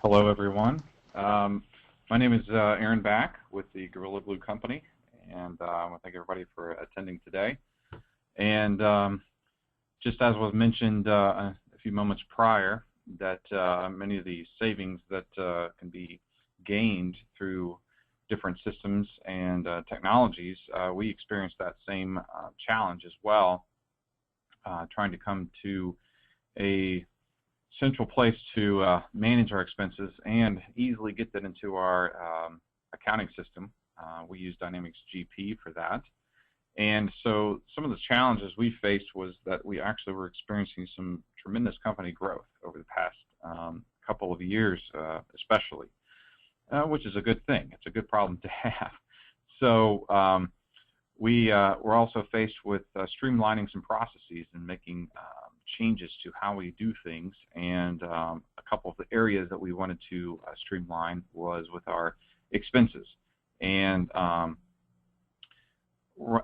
Hello, everyone. My name is Aaron Back with the Gorilla Glue Company, and I want to thank everybody for attending today. And just as was mentioned a few moments prior, that many of the savings that can be gained through different systems and technologies, we experienced that same challenge as well, trying to come to a central place to manage our expenses and easily get that into our accounting system. We use Dynamics GP for that. And so some of the challenges we faced was that we actually were experiencing some tremendous company growth over the past couple of years, especially, which is a good thing. It's a good problem to have. So we were also faced with streamlining some processes and making changes to how we do things, and a couple of the areas that we wanted to streamline was with our expenses. And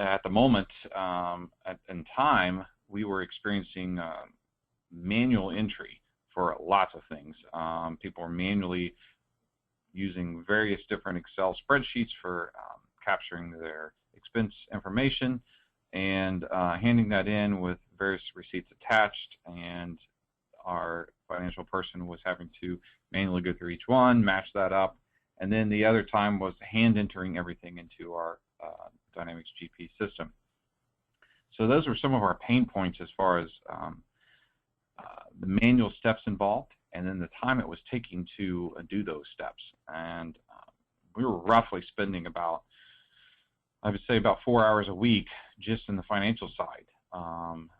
at the moment in time, we were experiencing manual entry for lots of things. People were manually using various different Excel spreadsheets for capturing their expense information and handing that in with various receipts attached, and our financial person was having to manually go through each one, match that up, and then the other time was hand entering everything into our Dynamics GP system. So those were some of our pain points as far as the manual steps involved, and then the time it was taking to do those steps. And we were roughly spending about, I would say, about 4 hours a week just in the financial side,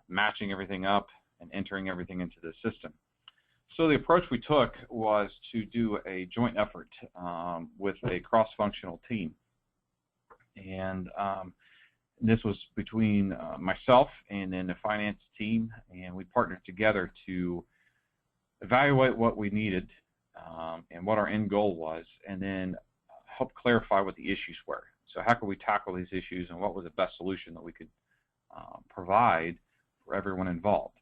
matching everything up and entering everything into the system. So the approach we took was to do a joint effort with a cross-functional team. And this was between myself and then the finance team, and we partnered together to evaluate what we needed and what our end goal was, and then help clarify what the issues were. So how could we tackle these issues, and what was the best solution that we could provide for everyone involved?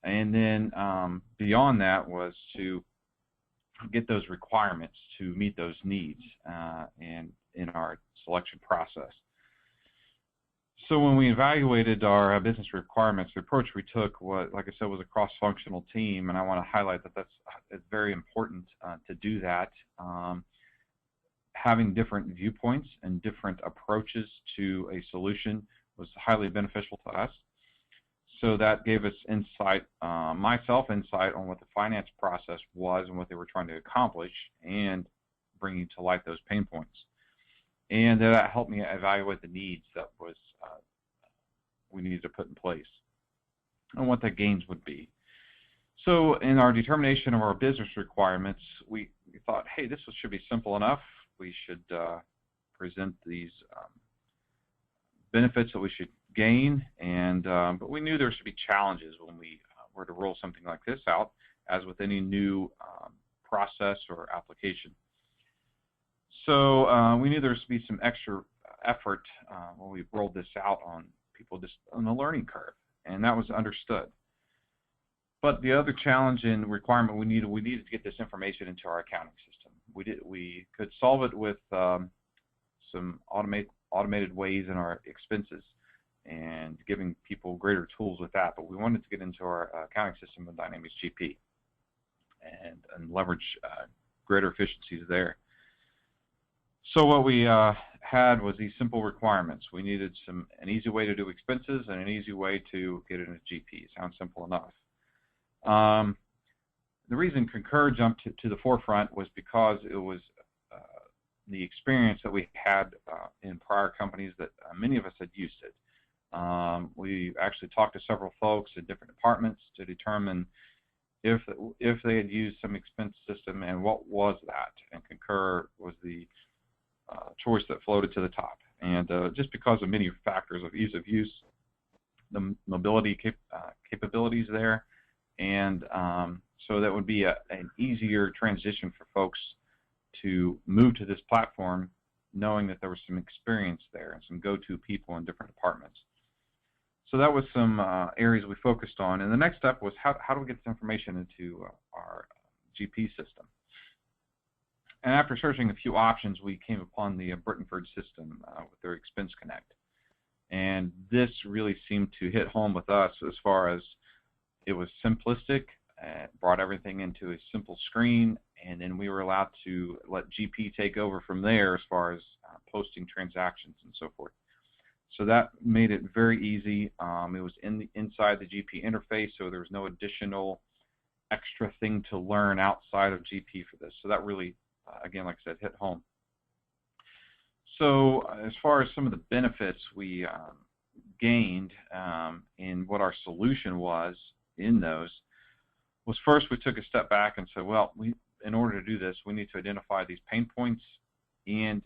And then beyond that was to get those requirements to meet those needs and in our selection process. So when we evaluated our business requirements, the approach we took was, like I said, was a cross-functional team, and I want to highlight that it's very important to do that. Having different viewpoints and different approaches to a solution was highly beneficial to us. So that gave us insight, insight on what the finance process was and what they were trying to accomplish, and bringing to light those pain points. And that helped me evaluate the needs that was we needed to put in place and what the gains would be. So in our determination of our business requirements, we thought, hey, this should be simple enough. We should present these benefits that we should gain, and but we knew there should be challenges when we were to roll something like this out, as with any new process or application. So we knew there should be some extra effort when we rolled this out on people just on the learning curve, and that was understood. But the other challenge and requirement we needed to get this information into our accounting system. We could solve it with some automated ways in our expenses and giving people greater tools with that, but we wanted to get into our accounting system with Dynamics GP and leverage greater efficiencies there. So what we had was these simple requirements. We needed an easy way to do expenses and an easy way to get it into GP. Sounds simple enough. The reason Concur jumped to the forefront was because it was the experience that we had in prior companies that many of us had used it. We actually talked to several folks in different departments to determine if they had used some expense system and what was that. And Concur was the choice that floated to the top. And just because of many factors of ease of use, the mobility capabilities there, and so that would be an easier transition for folks to move to this platform, knowing that there was some experience there and some go-to people in different departments. So that was some areas we focused on. And the next step was how do we get this information into our GP system? And after searching a few options, we came upon the Brittenford system with their Expense Connect. And this really seemed to hit home with us as far as it was simplistic, brought everything into a simple screen, and then we were allowed to let GP take over from there as far as posting transactions and so forth. So that made it very easy. It was inside the GP interface, so there was no additional extra thing to learn outside of GP for this. So that really, again, like I said, hit home. So as far as some of the benefits we gained in what our solution was in those, was first we took a step back and said, well, in order to do this, we need to identify these pain points and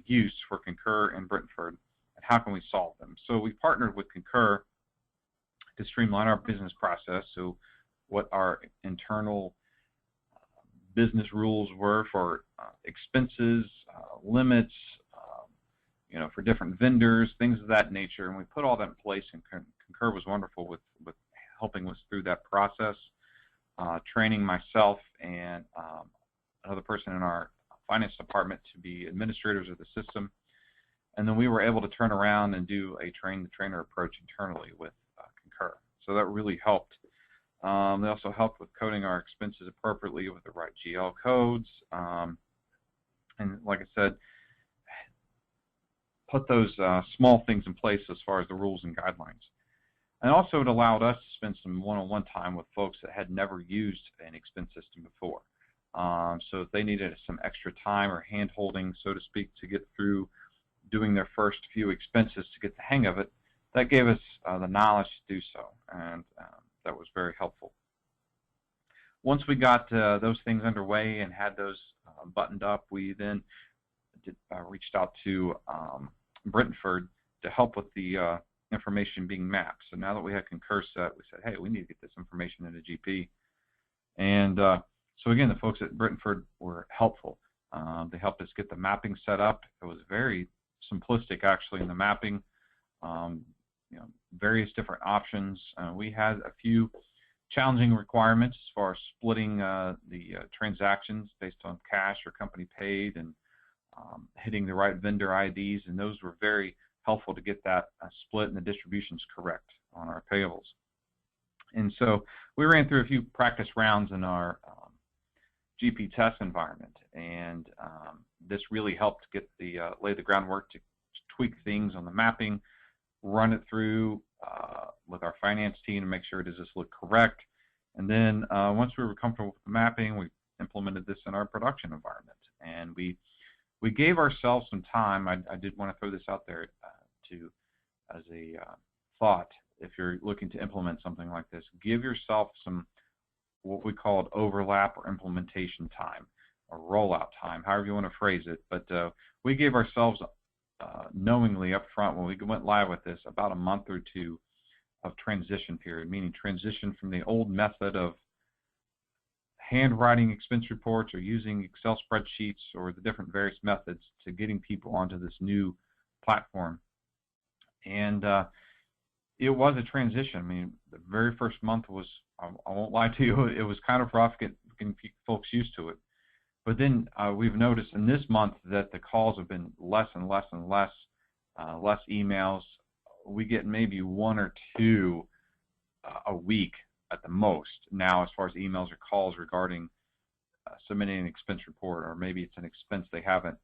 use for Concur and Brittenford, and how can we solve them. So we partnered with Concur to streamline our business process, so what our internal business rules were for expenses, limits, for different vendors, things of that nature, and we put all that in place, and Concur was wonderful with helping us through that process, training myself and another person in our finance department to be administrators of the system, and then we were able to turn around and do a train-the-trainer approach internally with Concur. So that really helped. They also helped with coding our expenses appropriately with the right GL codes, and like I said, put those small things in place as far as the rules and guidelines. And also it allowed us to spend some one-on-one time with folks that had never used an expense system before. So if they needed some extra time or hand-holding, so to speak, to get through doing their first few expenses to get the hang of it, that gave us the knowledge to do so, and that was very helpful. Once we got those things underway and had those buttoned up, we then reached out to Brittenford to help with the information being mapped. So now that we had Concur set, we said, hey, we need to get this information into GP. And so again, the folks at Brittenford were helpful. They helped us get the mapping set up. It was very simplistic, actually, in the mapping. Various different options. We had a few challenging requirements as far as splitting the transactions based on cash or company paid, and hitting the right vendor IDs, and those were very helpful to get that split and the distributions correct on our payables. And so we ran through a few practice rounds in our GP test environment, and this really helped get lay the groundwork to tweak things on the mapping, run it through with our finance team to make sure does this look correct. And then once we were comfortable with the mapping, we implemented this in our production environment, and we gave ourselves some time. I did want to throw this out there as a thought. If you're looking to implement something like this, give yourself some what we called overlap or implementation time, or rollout time, however you want to phrase it. But we gave ourselves knowingly up front, when we went live with this, about a month or two of transition period, meaning transition from the old method of handwriting expense reports or using Excel spreadsheets or the different various methods to getting people onto this new platform. And it was a transition. I mean, the very first month was, I won't lie to you, it was kind of rough getting folks used to it. But then we've noticed in this month that the calls have been less and less and less, less emails. We get maybe one or two a week at the most now, as far as emails or calls regarding submitting an expense report, or maybe it's an expense they haven't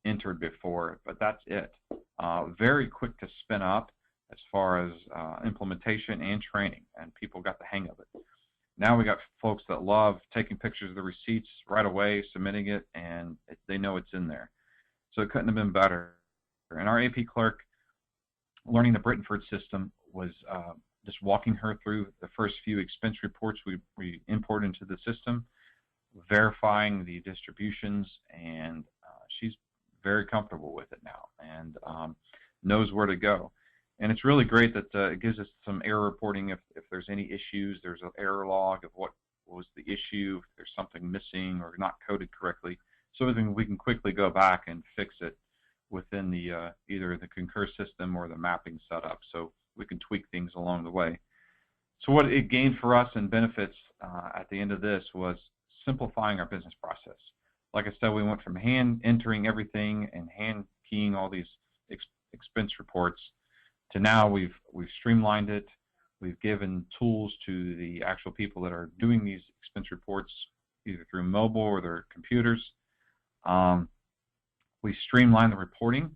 entered before, but that's it. Very quick to spin up as far as implementation and training, and people got the hang of it. Now we got folks that love taking pictures of the receipts right away, submitting it, and they know it's in there. So it couldn't have been better. And our AP clerk, learning the Brittenford system, was just walking her through the first few expense reports we import into the system, verifying the distributions, and she's very comfortable with it now, and knows where to go. And it's really great that it gives us some error reporting if there's any issues. There's an error log of what was the issue, if there's something missing or not coded correctly, so we can quickly go back and fix it within the either the Concur system or the mapping setup, so we can tweak things along the way. So what it gained for us in benefits at the end of this was simplifying our business process. like I said, we went from hand entering everything and hand keying all these expense reports to now we've streamlined it. We've given tools to the actual people that are doing these expense reports either through mobile or their computers. We streamline the reporting,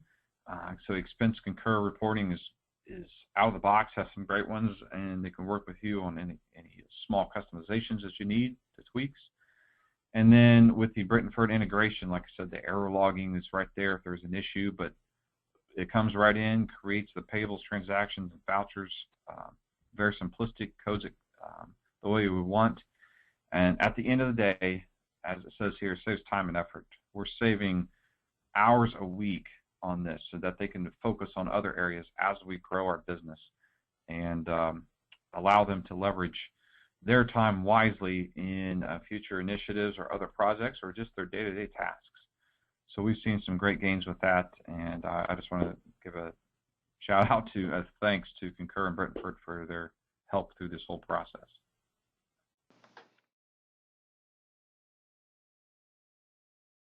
so expense concur reporting is out of the box, has some great ones, and they can work with you on any small customizations that you need, the tweaks. And then with the Brittonford integration, like I said, the error logging is right there if there's an issue, but it comes right in, creates the payables, transactions, and vouchers, very simplistic, codes it the way we want. And at the end of the day, as it says here, it saves time and effort. We're saving hours a week on this so that they can focus on other areas as we grow our business and allow them to leverage their time wisely in future initiatives or other projects or just their day-to-day tasks. So we've seen some great gains with that, and I just want to give a shout out to thanks to Concur and Brittonford for their help through this whole process.